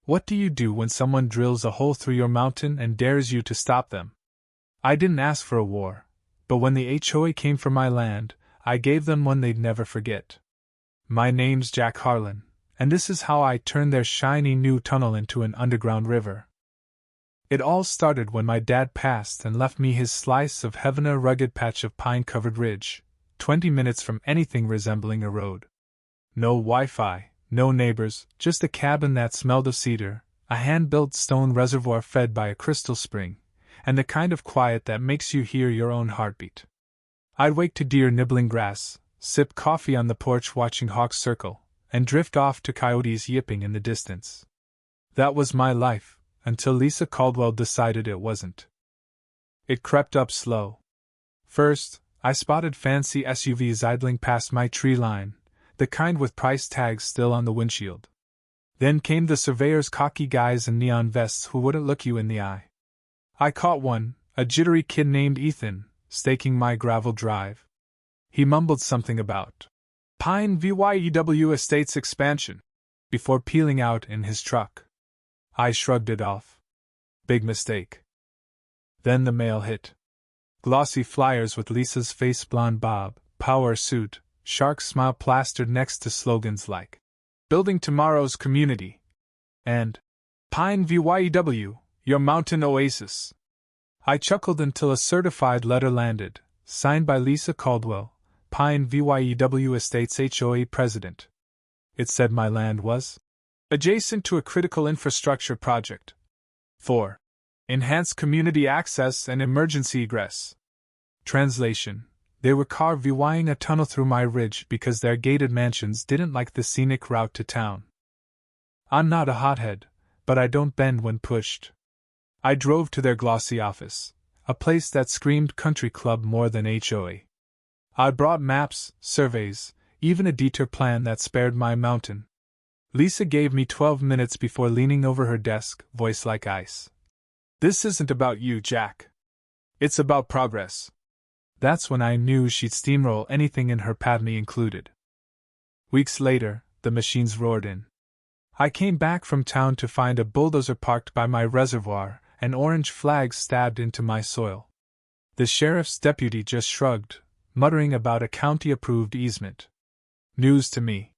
What do you do when someone drills a hole through your mountain and dares you to stop them? I didn't ask for a war, but when the HOA came for my land, I gave them one they'd never forget. My name's Jack Harlan, and this is how I turned their shiny new tunnel into an underground river. It all started when my dad passed and left me his slice of heaven, a rugged patch of pine-covered ridge, 20 minutes from anything resembling a road. No Wi-Fi, no neighbors, just a cabin that smelled of cedar, a hand-built stone reservoir fed by a crystal spring, and the kind of quiet that makes you hear your own heartbeat. I'd wake to deer nibbling grass, sip coffee on the porch watching hawks circle, and drift off to coyotes yipping in the distance. That was my life, until Lisa Caldwell decided it wasn't. It crept up slow. First, I spotted fancy SUVs idling past my tree line, the kind with price tags still on the windshield. Then came the surveyor's cocky guys in neon vests who wouldn't look you in the eye. I caught one, a jittery kid named Ethan, staking my gravel drive. He mumbled something about Pine View Estates expansion before peeling out in his truck. I shrugged it off. Big mistake. Then the mail hit. Glossy flyers with Lisa's face, blonde bob, power suit, shark smile plastered next to slogans like Building Tomorrow's Community and Pine View, your mountain oasis. I chuckled until a certified letter landed, signed by Lisa Caldwell, Pine View Estates HOA president. It said my land was adjacent to a critical infrastructure project for enhanced community access and emergency egress. Translation: they were carving a tunnel through my ridge because their gated mansions didn't like the scenic route to town. I'm not a hothead, but I don't bend when pushed. I drove to their glossy office, a place that screamed country club more than HOA. I brought maps, surveys, even a detour plan that spared my mountain. Lisa gave me 12 minutes before leaning over her desk, voice like ice. This isn't about you, Jack. It's about progress. That's when I knew she'd steamroll anything in her path, me included. Weeks later, the machines roared in. I came back from town to find a bulldozer parked by my reservoir and orange flags stabbed into my soil. The sheriff's deputy just shrugged, muttering about a county-approved easement. News to me.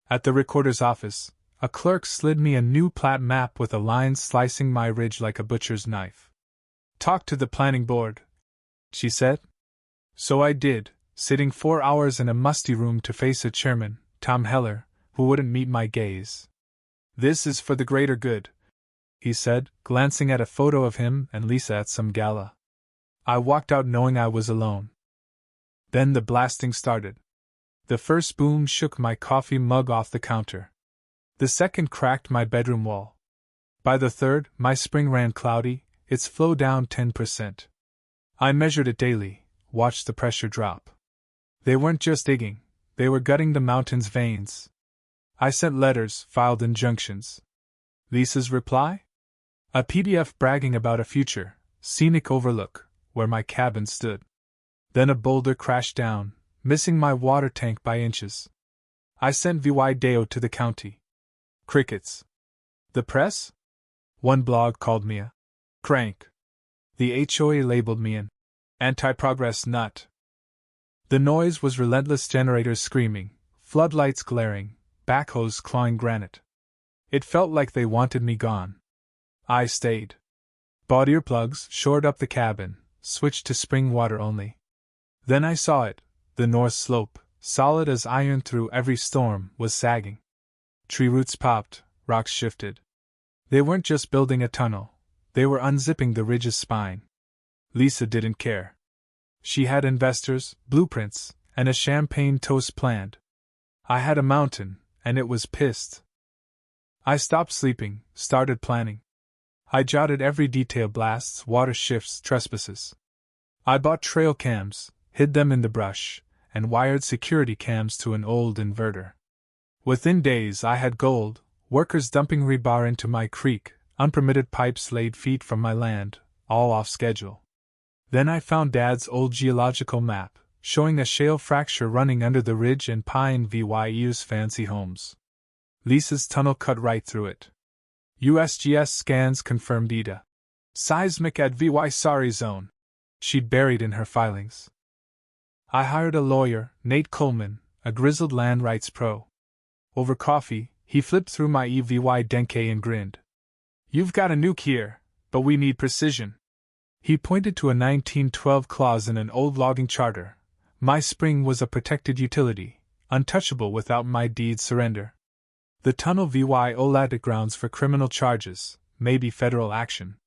At the recorder's office, a clerk slid me a new plat map with a line slicing my ridge like a butcher's knife. Talk to the planning board, she said. So I did, sitting 4 hours in a musty room to face a chairman, Tom Heller, who wouldn't meet my gaze. This is for the greater good, he said, glancing at a photo of him and Lisa at some gala. I walked out knowing I was alone. Then the blasting started. The first boom shook my coffee mug off the counter. The second cracked my bedroom wall. By the third, my spring ran cloudy, its flow down 10%. I measured it daily, watched the pressure drop. They weren't just digging, they were gutting the mountain's veins. I sent letters, filed injunctions. Lisa's reply? A PDF bragging about a future, scenic overlook, where my cabin stood. Then a boulder crashed down, missing my water tank by inches. I sent video to the county. Crickets. The press? One blog called me a crank. The HOA labeled me an anti-progress nut. The noise was relentless generators screaming, floodlights glaring, backhoes clawing granite. It felt like they wanted me gone. I stayed. Bought earplugs, shored up the cabin, switched to spring water only. Then I saw it, the north slope, solid as iron through every storm, was sagging. Tree roots popped, rocks shifted. They weren't just building a tunnel, they were unzipping the ridge's spine. Lisa didn't care. She had investors, blueprints, and a champagne toast planned. I had a mountain, and it was pissed. I stopped sleeping, started planning. I jotted every detail: blasts, water shifts, trespasses. I bought trail cams, hid them in the brush, and wired security cams to an old inverter. Within days I had gold, workers dumping rebar into my creek, unpermitted pipes laid feet from my land, all off schedule. Then I found Dad's old geological map, showing a shale fracture running under the ridge and Pine View's fancy homes. Lisa's tunnel cut right through it. USGS scans confirmed ETA. Seismic at VY sorry zone. She'd buried in her filings. I hired a lawyer, Nate Coleman, a grizzled land rights pro. Over coffee, he flipped through my EVY Denke and grinned. You've got a nuke here, but we need precision. He pointed to a 1912 clause in an old logging charter. My spring was a protected utility, untouchable without my deed surrender. The tunnel VY OLAT grounds for criminal charges, maybe federal action.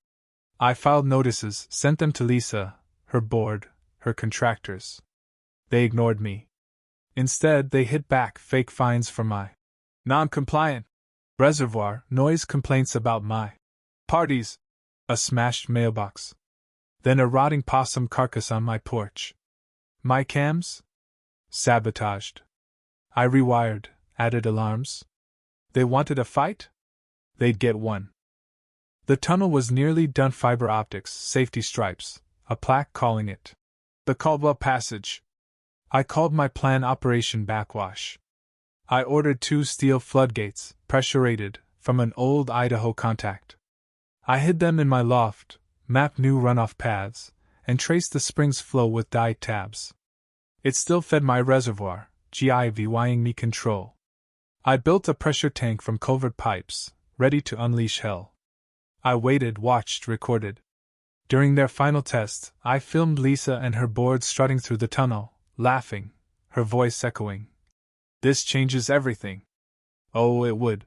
I filed notices, sent them to Lisa, her board, her contractors. They ignored me. Instead, they hit back fake fines for my non-compliant reservoir noise complaints about my parties, a smashed mailbox, then a rotting possum carcass on my porch. My cams? Sabotaged. I rewired, added alarms. They wanted a fight? They'd get one. The tunnel was nearly done. Fiber optics, safety stripes, a plaque calling it the Caldwell Passage. I called my plan Operation Backwash. I ordered 2 steel floodgates, pressure-rated, from an old Idaho contact. I hid them in my loft, mapped new runoff paths, and traced the spring's flow with dyed tabs. It still fed my reservoir, GIVYing me control. I built a pressure tank from culvert pipes, ready to unleash hell. I waited, watched, recorded. During their final test, I filmed Lisa and her board strutting through the tunnel, laughing, her voice echoing. This changes everything. Oh, it would.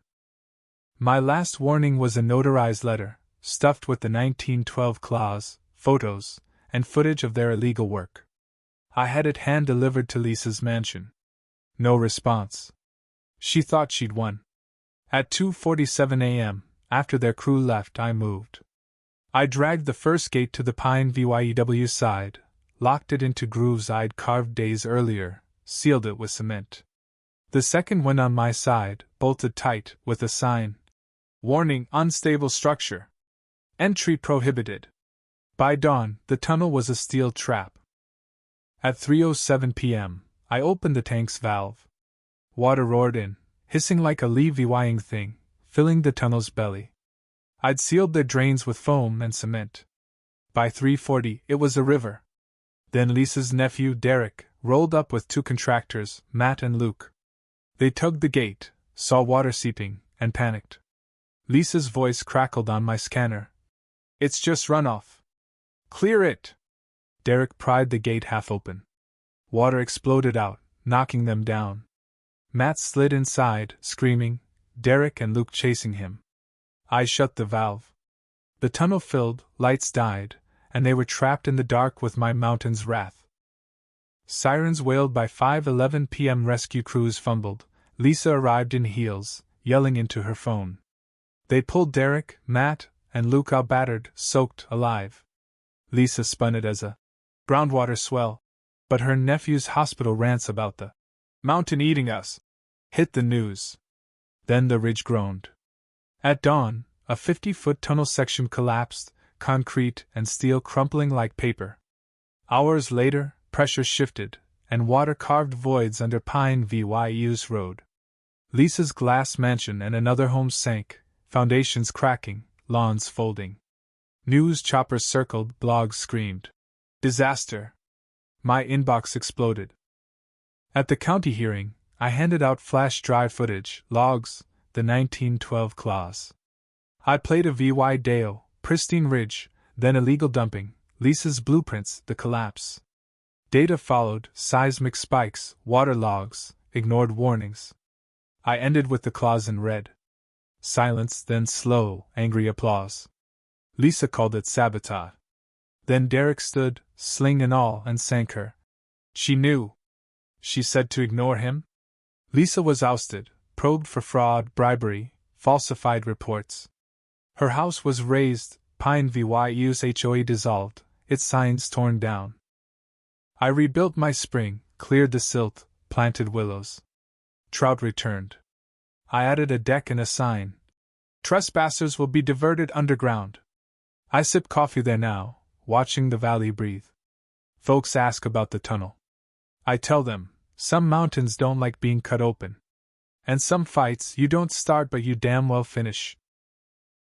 My last warning was a notarized letter, stuffed with the 1912 clause, photos, and footage of their illegal work. I had it hand-delivered to Lisa's mansion. No response. She thought she'd won. At 2:47 a.m., after their crew left, I moved. I dragged the first gate to the Pine VYEW side, locked it into grooves I'd carved days earlier, sealed it with cement. The second went on my side, bolted tight, with a sign. Warning, unstable structure. Entry prohibited. By dawn, the tunnel was a steel trap. At 3:07 p.m., I opened the tank's valve. Water roared in, hissing like a levying thing, filling the tunnel's belly. I'd sealed their drains with foam and cement. By 3:40, it was a river. Then Lisa's nephew, Derek, rolled up with 2 contractors, Matt and Luke. They tugged the gate, saw water seeping, and panicked. Lisa's voice crackled on my scanner. It's just runoff. Clear it! Derek pried the gate half open. Water exploded out, knocking them down. Matt slid inside, screaming, Derek and Luke chasing him. I shut the valve. The tunnel filled, lights died, and they were trapped in the dark with my mountain's wrath. Sirens wailed by 5:11 p.m. Rescue crews fumbled. Lisa arrived in heels, yelling into her phone. They pulled Derek, Matt, and Luke out battered, soaked, alive. Lisa spun it as a groundwater swell, but her nephew's hospital rants about the mountain eating us hit the news. Then the ridge groaned. At dawn, a 50-foot tunnel section collapsed, concrete and steel crumpling like paper. Hours later, pressure shifted, and water carved voids under Pine VYU's road. Lisa's glass mansion and another home sank, foundations cracking, lawns folding. News choppers circled, blogs screamed. Disaster! My inbox exploded. At the county hearing, I handed out flash drive footage, logs, the 1912 clause. I played a VY Deo, pristine ridge, then illegal dumping, Lisa's blueprints, the collapse. Data followed, seismic spikes, water logs, ignored warnings. I ended with the clause in red. Silence, then slow, angry applause. Lisa called it sabotage. Then Derek stood, sling and all, and sank her. She knew. She said to ignore him? Lisa was ousted, probed for fraud, bribery, falsified reports. Her house was razed, Pine VYU's HOA dissolved, its signs torn down. I rebuilt my spring, cleared the silt, planted willows. Trout returned. I added a deck and a sign. Trespassers will be diverted underground. I sip coffee there now, watching the valley breathe. Folks ask about the tunnel. I tell them, some mountains don't like being cut open. And some fights you don't start but you damn well finish.